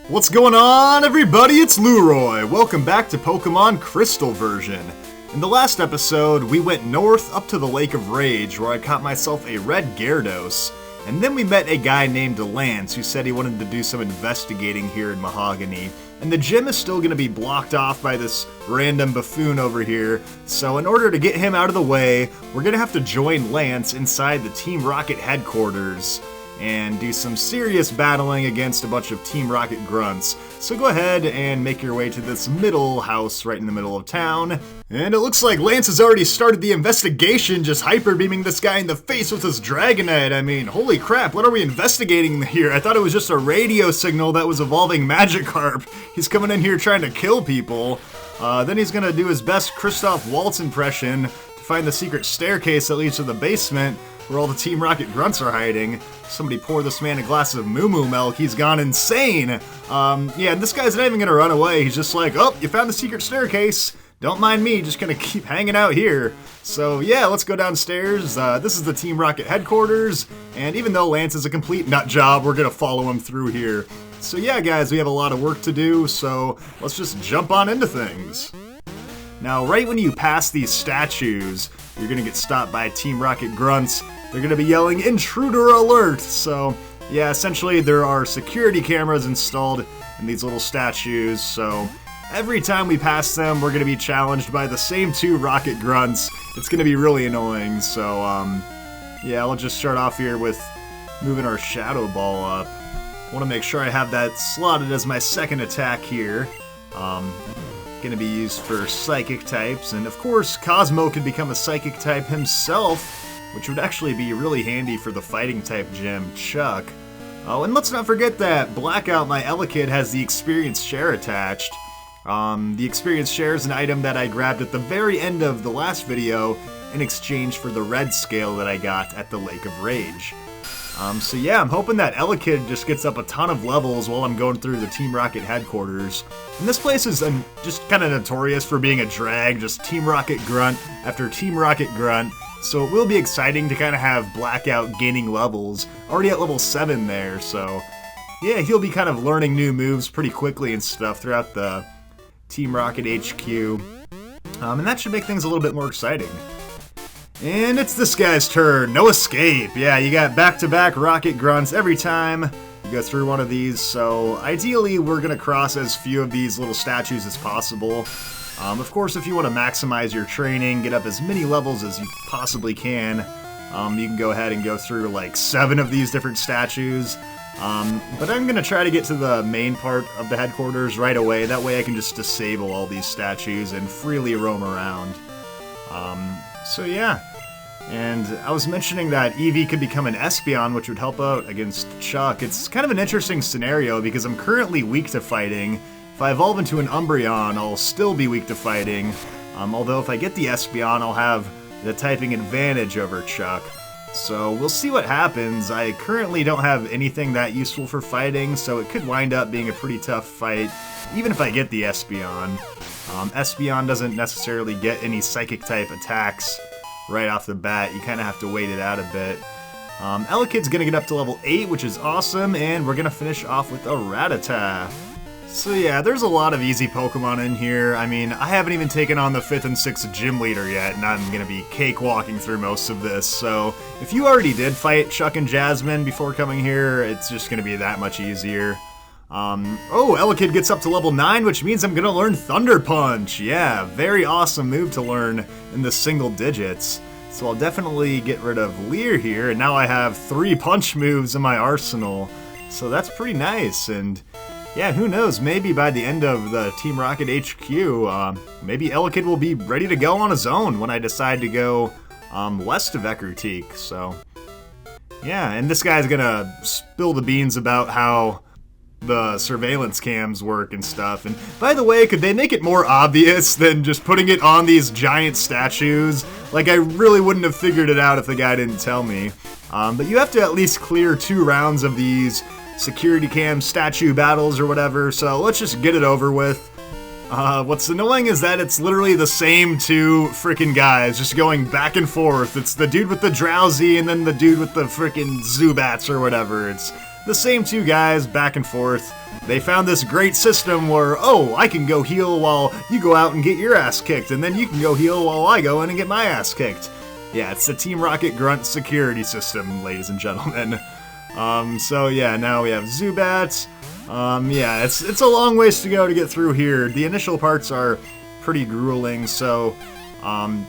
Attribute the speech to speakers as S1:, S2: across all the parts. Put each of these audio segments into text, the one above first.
S1: What's going on, everybody? It's Lueroi. Welcome back to Pokemon Crystal version. In the last episode, we went north up to the Lake of Rage, where I caught myself a red Gyarados, and then we met a guy named Lance who said he wanted to do some investigating here in Mahogany. And the gym is still going to be blocked off by this random buffoon over here, so in order to get him out of the way, we're going to have to join Lance inside the Team Rocket headquarters and do some serious battling against a bunch of Team Rocket grunts. So go ahead and make your way to this middle house right in the middle of town. And it looks like Lance has already started the investigation, just hyper beaming this guy in the face with his Dragonite. I mean, holy crap, what are we investigating here? I thought it was just a radio signal that was evolving Magikarp. He's coming in here trying to kill people. Then he's gonna do his best Christoph Waltz impression to find the secret staircase that leads to the basement where all the Team Rocket grunts are hiding. Somebody pour this man a glass of moo moo milk. He's gone insane. Yeah, this guy's not even gonna run away. He's just like, oh, you found the secret staircase. Don't mind me, just gonna keep hanging out here. So yeah, let's go downstairs. This is the Team Rocket headquarters, and even though Lance is a complete nut job, we're gonna follow him through here. So yeah, guys, we have a lot of work to do, so let's just jump on into things. Now, right when you pass these statues, you're gonna get stopped by Team Rocket grunts. They're gonna be yelling, "Intruder alert!" So, yeah, essentially there are security cameras installed in these little statues, so every time we pass them, we're gonna be challenged by the same two Rocket grunts. It's gonna be really annoying, so, yeah, I'll just start off here with moving our Shadow Ball up. I wanna make sure I have that slotted as my second attack here. Gonna be used for Psychic types, and of course, Cosmo can become a Psychic type himself, which would actually be really handy for the Fighting type gym, Chuck. Oh, and let's not forget that Blackout, my Elekid, has the Experience Share attached. The Experience Share is an item that I grabbed at the very end of the last video in exchange for the red scale that I got at the Lake of Rage. So yeah, I'm hoping that Elekid just gets up a ton of levels while I'm going through the Team Rocket headquarters. And this place is just kind of notorious for being a drag, just Team Rocket grunt after Team Rocket grunt. So it will be exciting to kind of have Blackout gaining levels, already at level 7 there, so yeah, he'll be kind of learning new moves pretty quickly and stuff throughout the Team Rocket HQ. And that should make things a little bit more exciting. And it's this guy's turn, no escape. Yeah, you got back-to-back Rocket grunts every time you go through one of these, so ideally we're gonna cross as few of these little statues as possible. Of course, if you want to maximize your training, get up as many levels as you possibly can, you can go ahead and go through like 7 of these different statues. But I'm going to try to get to the main part of the headquarters right away. That way I can just disable all these statues and freely roam around. So yeah. And I was mentioning that Eevee could become an Espeon, which would help out against Chuck. It's kind of an interesting scenario because I'm currently weak to fighting. If I evolve into an Umbreon, I'll still be weak to fighting, although if I get the Espeon, I'll have the typing advantage over Chuck. So we'll see what happens. I currently don't have anything that useful for fighting, so it could wind up being a pretty tough fight, even if I get the Espeon. Espeon doesn't necessarily get any Psychic type attacks right off the bat. You kind of have to wait it out a bit. Elekid's gonna get up to level 8, which is awesome, and we're gonna finish off with a Rattata. So yeah, there's a lot of easy Pokemon in here. I mean, I haven't even taken on the 5th and 6th gym leader yet, and I'm gonna be cakewalking through most of this, so if you already did fight Chuck and Jasmine before coming here, it's just gonna be that much easier. Oh, Elekid gets up to level 9, which means I'm gonna learn Thunder Punch! Yeah, very awesome move to learn in the single digits. So I'll definitely get rid of Leer here, and now I have 3 punch moves in my arsenal. So that's pretty nice, and yeah, who knows, maybe by the end of the Team Rocket HQ, maybe Elekid will be ready to go on his own when I decide to go west of Ecruteak, so yeah, and this guy's gonna spill the beans about how the surveillance cams work and stuff. And by the way, could they make it more obvious than just putting it on these giant statues? Like, I really wouldn't have figured it out if the guy didn't tell me. But you have to at least clear 2 rounds of these security cam statue battles or whatever, so let's just get it over with. What's annoying is that it's literally the same 2 freaking guys just going back and forth. It's the dude with the Drowsy and then the dude with the freaking Zubats or whatever. It's the same two guys back and forth. They found this great system where, oh, I can go heal while you go out and get your ass kicked, and then you can go heal while I go in and get my ass kicked. Yeah, it's the Team Rocket Grunt security system, ladies and gentlemen. So yeah, now we have Zubat. Yeah, it's a long ways to go to get through here. The initial parts are pretty grueling, so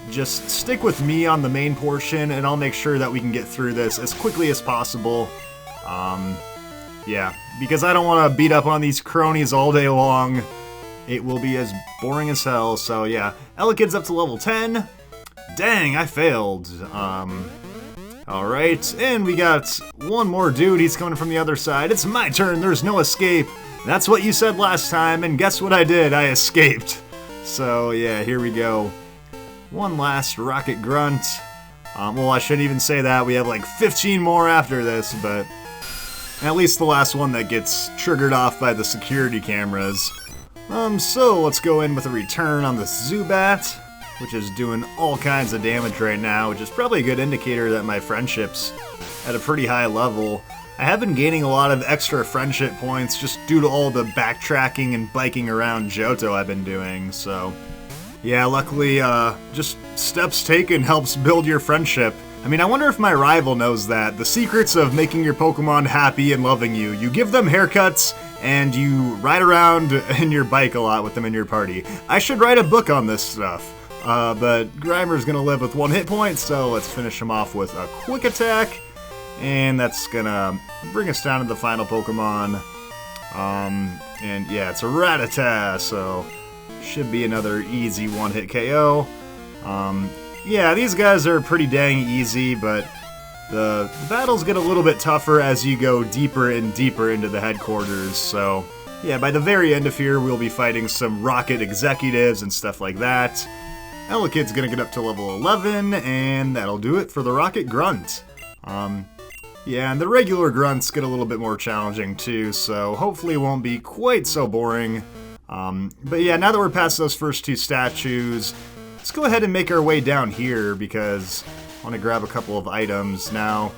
S1: just stick with me on the main portion, and I'll make sure that we can get through this as quickly as possible. Yeah, because I don't want to beat up on these cronies all day long. It will be as boring as hell, so yeah. Elekid's up to level 10. Dang, I failed. Alright, and we got one more dude. He's coming from the other side. It's my turn, there's no escape. That's what you said last time, and guess what I did? I escaped. So yeah, here we go. One last Rocket Grunt. Well, I shouldn't even say that. We have like 15 more after this, but at least the last one that gets triggered off by the security cameras. So let's go in with a return on the Zubat, which is doing all kinds of damage right now, which is probably a good indicator that my friendship's at a pretty high level. I have been gaining a lot of extra friendship points just due to all the backtracking and biking around Johto I've been doing, so yeah, luckily, just steps taken helps build your friendship. I mean, I wonder if my rival knows that. The secrets of making your Pokemon happy and loving you. You give them haircuts, and you ride around in your bike a lot with them in your party. I should write a book on this stuff. But Grimer's gonna live with 1 hit point, so let's finish him off with a quick attack. And that's gonna bring us down to the final Pokemon. And yeah, it's a Rattata, so should be another easy 1-hit KO. Yeah, these guys are pretty dang easy, but the battles get a little bit tougher as you go deeper and deeper into the headquarters, so yeah, by the very end of here, we'll be fighting some Rocket executives and stuff like that. Elekid's gonna get up to level 11, and that'll do it for the Rocket Grunt. Yeah, and the regular Grunts get a little bit more challenging too, so hopefully it won't be quite so boring. But yeah, now that we're past those first 2 statues, let's go ahead and make our way down here because I want to grab a couple of items. Now,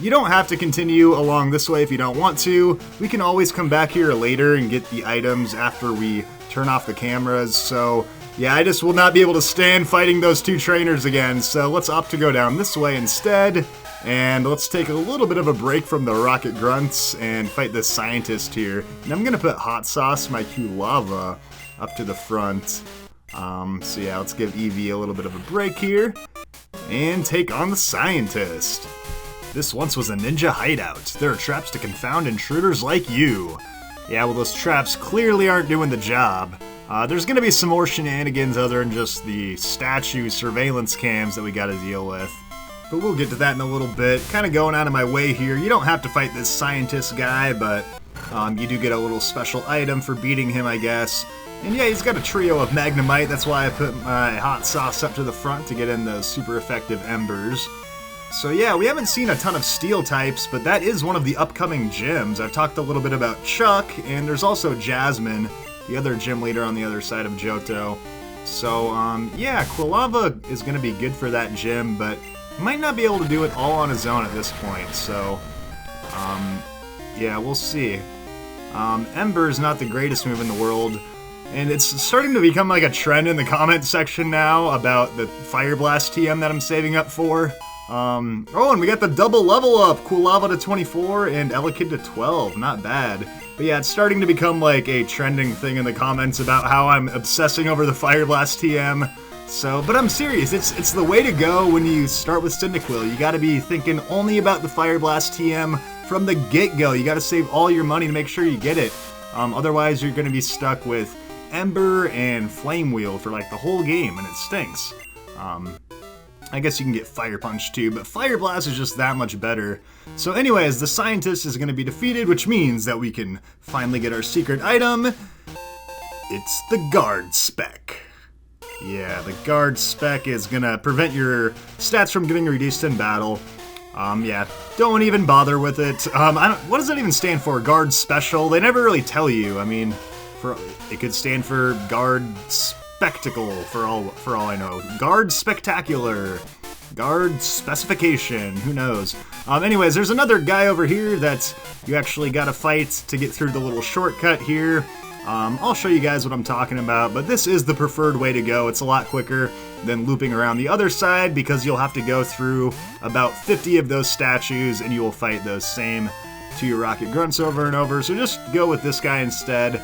S1: you don't have to continue along this way if you don't want to. We can always come back here later and get the items after we turn off the cameras, so yeah, I just will not be able to stand fighting those 2 trainers again, so let's opt to go down this way instead, and let's take a little bit of a break from the Rocket Grunts and fight this scientist here. And I'm gonna put Hot Sauce, my Kulava, up to the front. So yeah, let's give Eevee a little bit of a break here, and take on the scientist. This once was a ninja hideout. There are traps to confound intruders like you. Yeah, well, those traps clearly aren't doing the job. There's gonna be some more shenanigans other than just the statue surveillance cams that we gotta deal with. But we'll get to that in a little bit. Kind of going out of my way here. You don't have to fight this scientist guy, but you do get a little special item for beating him, I guess. And yeah, he's got a trio of Magnemite. That's why I put my Hot Sauce up to the front to get in those super effective Embers. So yeah, we haven't seen a ton of Steel types, but that is one of the upcoming gyms. I've talked a little bit about Chuck, and there's also Jasmine, the other gym leader on the other side of Johto. So yeah, Quilava is going to be good for that gym, but might not be able to do it all on his own at this point, so yeah, we'll see. Ember is not the greatest move in the world, and it's starting to become like a trend in the comment section now about the Fire Blast TM that I'm saving up for. Oh, and we got the double level up, Quilava to 24 and Elekid to 12, not bad. But yeah, it's starting to become like a trending thing in the comments about how I'm obsessing over the Fire Blast TM. So, but I'm serious, it's the way to go when you start with Cyndaquil. You gotta be thinking only about the Fire Blast TM from the get-go. You gotta save all your money to make sure you get it. Otherwise, you're gonna be stuck with Ember and Flame Wheel for like the whole game, and it stinks. I guess you can get Fire Punch too, but Fire Blast is just that much better. So anyways, the scientist is gonna be defeated, which means that we can finally get our secret item. It's the Guard Spec. Yeah, the Guard Spec is gonna prevent your stats from getting reduced in battle. Yeah, don't even bother with it. What does that even stand for? Guard Special? They never really tell you. I mean, it could stand for Guard Spectacle for all I know. Guard Spectacular. Guard specification, who knows? Anyways, there's another guy over here that you actually gotta fight to get through the little shortcut here. I'll show you guys what I'm talking about, but this is the preferred way to go. It's a lot quicker than looping around the other side because you'll have to go through about 50 of those statues and you will fight those same 2 rocket grunts over and over. So just go with this guy instead.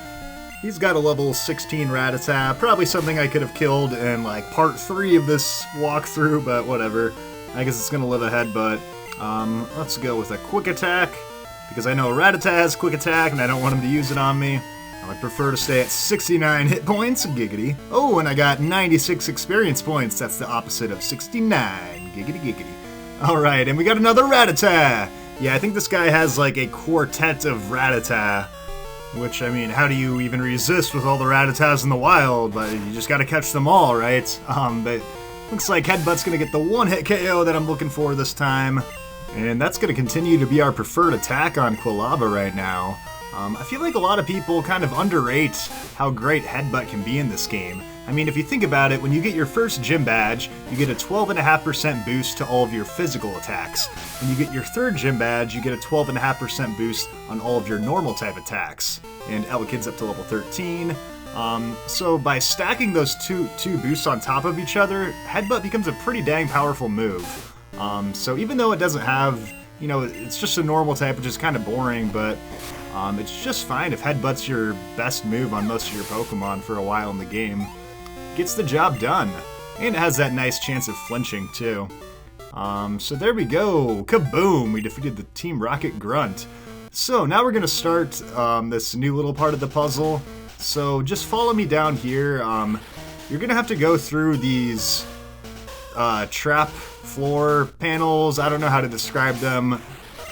S1: He's got a level 16 Rattata, probably something I could have killed in like part 3 of this walkthrough, but whatever. I guess it's gonna live a headbutt. Let's go with a quick attack because I know Rattata has quick attack and I don't want him to use it on me. I would prefer to stay at 69 hit points, giggity. Oh, and I got 96 experience points. That's the opposite of 69, giggity giggity. Alright, and we got another Rattata! Yeah, I think this guy has like a quartet of Rattata, which, I mean, how do you even resist with all the Rattatas in the wild? But you just gotta catch them all, right? But looks like Headbutt's gonna get the 1-hit KO that I'm looking for this time. And that's gonna continue to be our preferred attack on Quilava right now. I feel like a lot of people kind of underrate how great Headbutt can be in this game. I mean, if you think about it, when you get your first gym badge, you get a 12.5% boost to all of your physical attacks. When you get your third gym badge, you get a 12.5% boost on all of your normal type attacks. And Elekid's up to level 13. So by stacking those two boosts on top of each other, Headbutt becomes a pretty dang powerful move. So even though it doesn't have, you know, it's just a normal type, which is kind of boring, but it's just fine if Headbutt's your best move on most of your Pokemon for a while in the game. Gets the job done. And it has that nice chance of flinching, too. So there we go. Kaboom! We defeated the Team Rocket Grunt. So now we're going to start this new little part of the puzzle. So just follow me down here. You're going to have to go through these trap floor panels. I don't know how to describe them.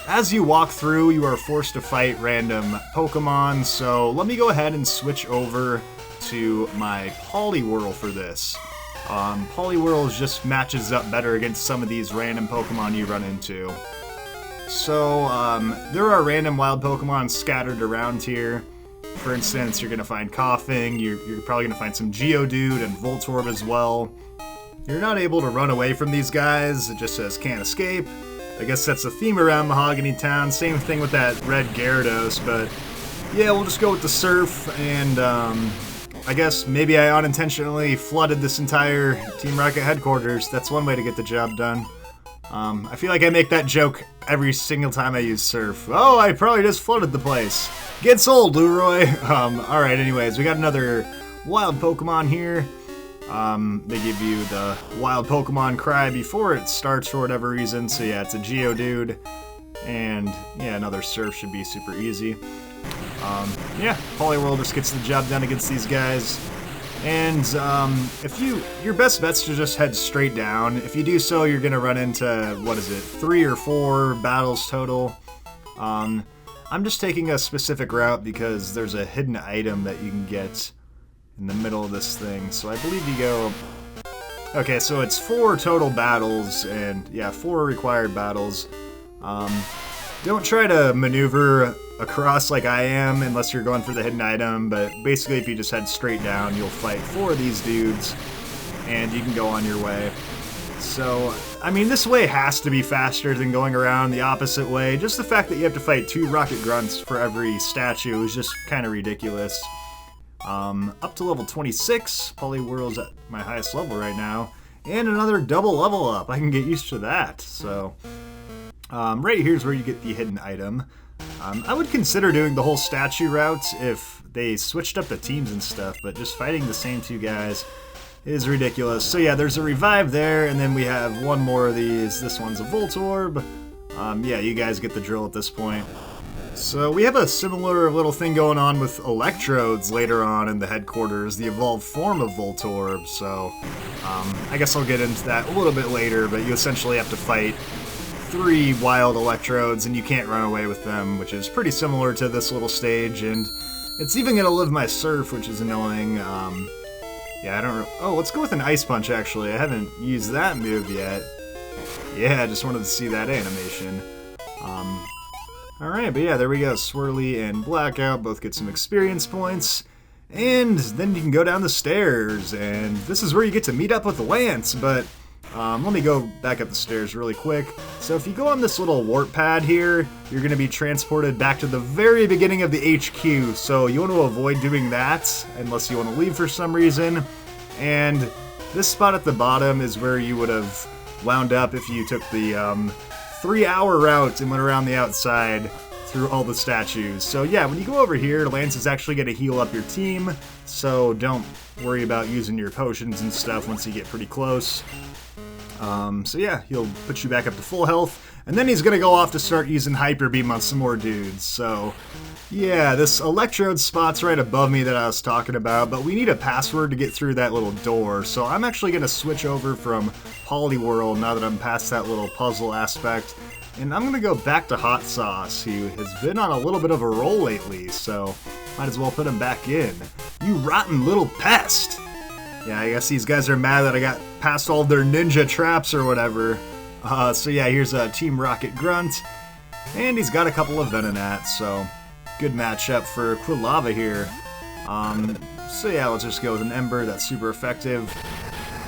S1: As you walk through, you are forced to fight random Pokemon, so let me go ahead and switch over to my Poliwhirl for this. Poliwhirl just matches up better against some of these random Pokemon you run into. So, there are random wild Pokemon scattered around here. For instance, you're going to find Coughing, you're probably going to find some Geodude and Voltorb as well. You're not able to run away from these guys, it just says can't escape. I guess that's a theme around Mahogany Town. Same thing with that red Gyarados, but yeah, we'll just go with the Surf, and I guess maybe I unintentionally flooded this entire Team Rocket headquarters. That's one way to get the job done. I feel like I make that joke every single time I use Surf. Oh, I probably just flooded the place. Get sold, Lueroi! Alright, anyways, we got another wild Pokemon here. They give you the wild Pokemon cry before it starts for whatever reason, so yeah, it's a Geodude, and yeah, another Surf should be super easy. Yeah, Poliwhirl just gets the job done against these guys, and if your best bet's to just head straight down. If you do so, you're gonna run into, what is it, 3 or 4 battles total. I'm just taking a specific route because there's a hidden item that you can get in the middle of this thing, so I believe you go... Okay, so it's 4 total battles, and yeah, 4 required battles. Don't try to maneuver across like I am unless you're going for the hidden item, but basically if you just head straight down, you'll fight 4 of these dudes, and you can go on your way. So, I mean, this way has to be faster than going around the opposite way. Just the fact that you have to fight 2 Rocket Grunts for every statue is just kind of ridiculous. Up to level 26, Poliwhirl's at my highest level right now, and another double level up. I can get used to that, so... right here's where you get the hidden item. I would consider doing the whole statue route if they switched up the teams and stuff, but just fighting the same 2 guys is ridiculous. So yeah, there's a revive there, and then we have one more of these. This one's a Voltorb. Yeah, you guys get the drill at this point. So we have a similar little thing going on with Electrodes later on in the headquarters, the evolved form of Voltorb, so I guess I'll get into that a little bit later, but you essentially have to fight 3 wild Electrodes and you can't run away with them, which is pretty similar to this little stage, and it's even gonna live my Surf, which is annoying. Yeah, I don't... Oh, let's go with an Ice Punch, actually. I haven't used that move yet. Yeah, I just wanted to see that animation. Alright, but yeah, there we go. Swirly and Blackout both get some experience points. And then you can go down the stairs, and this is where you get to meet up with Lance, but Let me go back up the stairs really quick. So if you go on this little warp pad here, you're going to be transported back to the very beginning of the HQ. So you want to avoid doing that unless you want to leave for some reason. And this spot at the bottom is where you would have wound up if you took the 3-hour route and went around the outside through all the statues. So yeah, when you go over here, Lance is actually going to heal up your team. So don't worry about using your potions and stuff once you get pretty close. So yeah, he'll put you back up to full health, and then he's gonna go off to start using Hyper Beam on some more dudes. So yeah, this electrode spot's right above me that I was talking about, but we need a password to get through that little door. So I'm actually gonna switch over from Polyworld now that I'm past that little puzzle aspect, and I'm gonna go back to Hot Sauce, who has been on a little bit of a roll lately, so might as well put him back in. You rotten little pest! Yeah, I guess these guys are mad that I got past all of their ninja traps or whatever. So yeah, here's a Team Rocket Grunt, and he's got a couple of Venonats, so good matchup for Quilava here. So yeah, let's just go with an Ember, that's super effective.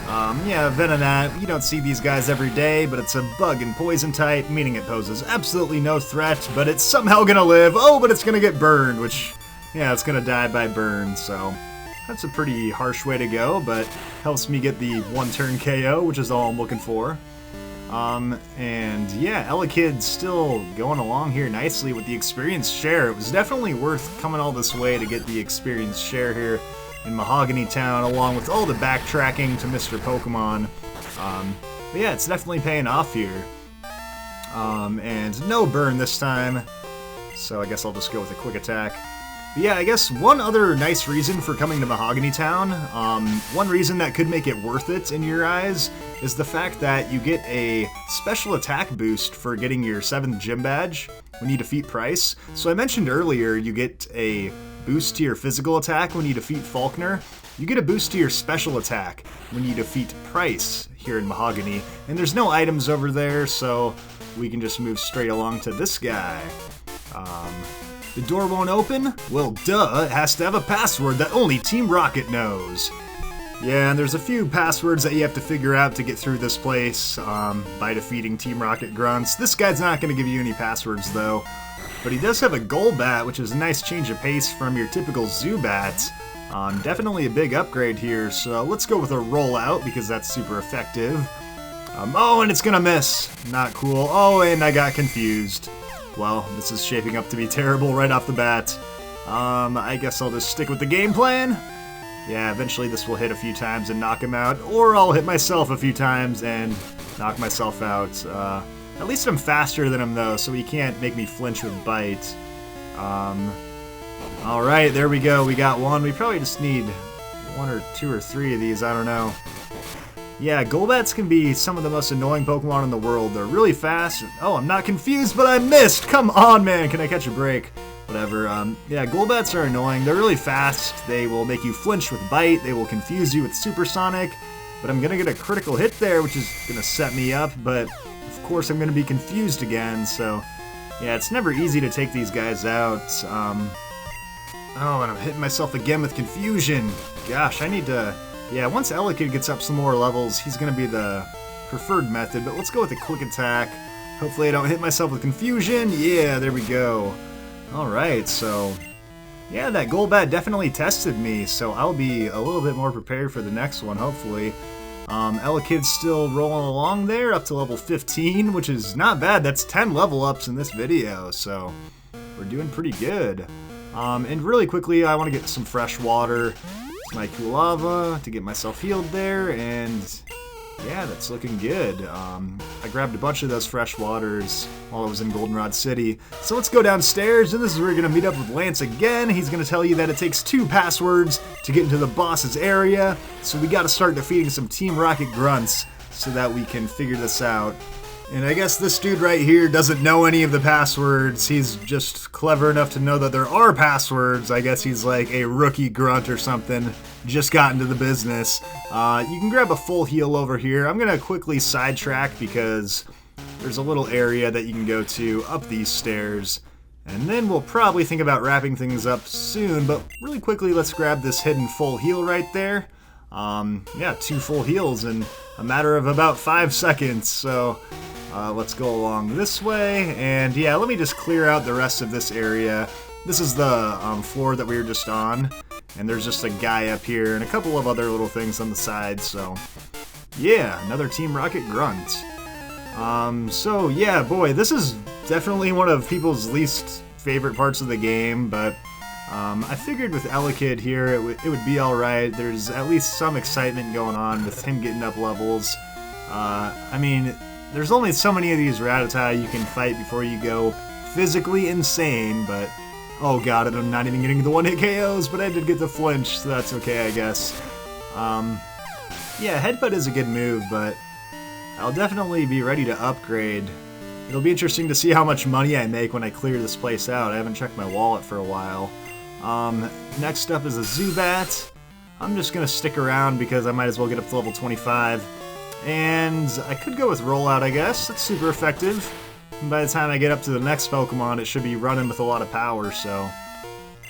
S1: Yeah, Venonat, you don't see these guys every day, but it's a bug and poison type, meaning it poses absolutely no threat, but it's somehow gonna live. Oh, but it's gonna get burned, which, yeah, it's gonna die by burn, so that's a pretty harsh way to go, but helps me get the one-turn KO, which is all I'm looking for. And yeah, Elekid's still going along here nicely with the experience share. It was definitely worth coming all this way to get the experience share here in Mahogany Town, along with all the backtracking to Mr. Pokemon. But yeah, it's definitely paying off here. And no burn this time, so I guess I'll just go with a quick attack. But yeah, I guess one other nice reason for coming to Mahogany Town, one reason that could make it worth it in your eyes, is the fact that you get a special attack boost for getting your 7th gym badge when you defeat Price. So I mentioned earlier you get a boost to your physical attack when you defeat Faulkner. You get a boost to your special attack when you defeat Price here in Mahogany. And there's no items over there, so we can just move straight along to this guy. The door won't open? Well, duh, it has to have a password that only Team Rocket knows. Yeah, and there's a few passwords that you have to figure out to get through this place by defeating Team Rocket Grunts. This guy's not going to give you any passwords, though. But he does have a Golbat, which is a nice change of pace from your typical Zubat. Definitely a big upgrade here, so let's go with a Rollout, because that's super effective. Oh, and it's going to miss. Not cool. Oh, and I got confused. Well, this is shaping up to be terrible right off the bat. I guess I'll just stick with the game plan. Yeah, eventually this will hit a few times and knock him out, or I'll hit myself a few times and knock myself out. At least I'm faster than him though, so he can't make me flinch with Bite. Alright, there we go, we got one. We probably just need 1 or 2 or 3 of these, I don't know. Yeah, Golbats can be some of the most annoying Pokemon in the world. They're really fast. Oh, I'm not confused, but I missed! Come on, man! Can I catch a break? Whatever. Yeah, Golbats are annoying. They're really fast. They will make you flinch with Bite. They will confuse you with Supersonic. But I'm gonna get a critical hit there, which is gonna set me up. But, of course, I'm gonna be confused again. So, yeah, it's never easy to take these guys out. Oh, and I'm hitting myself again with confusion. Gosh, I need to... Yeah, once Elekid gets up some more levels, he's going to be the preferred method, but let's go with a quick attack. Hopefully I don't hit myself with confusion. Yeah, there we go. Alright, so... Yeah, that Golbat definitely tested me, so I'll be a little bit more prepared for the next one, hopefully. Elekid's still rolling along there, up to level 15, which is not bad. That's 10 level ups in this video, so we're doing pretty good. And really quickly, I want to get some fresh water. My Quilava to get myself healed there, and yeah, that's looking good. I grabbed a bunch of those fresh waters while I was in Goldenrod City. So let's go downstairs, and this is where we're going to meet up with Lance again. He's going to tell you that it takes 2 passwords to get into the boss's area, so we got to start defeating some Team Rocket Grunts so that we can figure this out. And I guess this dude right here doesn't know any of the passwords. He's just clever enough to know that there are passwords. I guess he's like a rookie grunt or something. Just got into the business. You can grab a full heal over here. I'm going to quickly sidetrack because there's a little area that you can go to up these stairs. And then we'll probably think about wrapping things up soon. But really quickly, let's grab this hidden full heal right there. Yeah, 2 full heals in a matter of about 5 seconds, so let's go along this way, and yeah, let me just clear out the rest of this area. This is the floor that we were just on, and there's just a guy up here and a couple of other little things on the side, so yeah, another Team Rocket Grunt. So yeah, boy, this is definitely one of people's least favorite parts of the game, but I figured with Elekid here it would be alright. There's at least some excitement going on with him getting up levels. I mean, there's only so many of these Rattata you can fight before you go physically insane, but oh god, I'm not even getting the one-hit KOs, but I did get the flinch, so that's okay, I guess. Yeah, Headbutt is a good move, but I'll definitely be ready to upgrade. It'll be interesting to see how much money I make when I clear this place out. I haven't checked my wallet for a while. Next up is a Zubat. I'm just gonna stick around because I might as well get up to level 25. And I could go with Rollout, I guess. It's super effective. And by the time I get up to the next Pokemon, it should be running with a lot of power, so...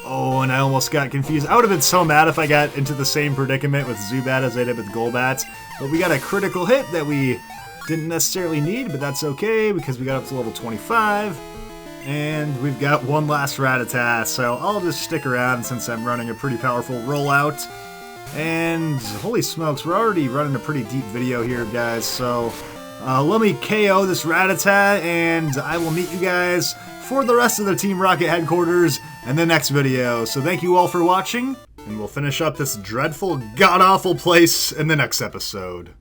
S1: Oh, and I almost got confused. I would have been so mad if I got into the same predicament with Zubat as I did with Golbat. But we got a critical hit that we didn't necessarily need, but that's okay because we got up to level 25. And we've got one last Rattata, so I'll just stick around since I'm running a pretty powerful rollout. And holy smokes, we're already running a pretty deep video here, guys, so let me KO this Rattata, and I will meet you guys for the rest of the Team Rocket headquarters in the next video. So thank you all for watching, and we'll finish up this dreadful, god-awful place in the next episode.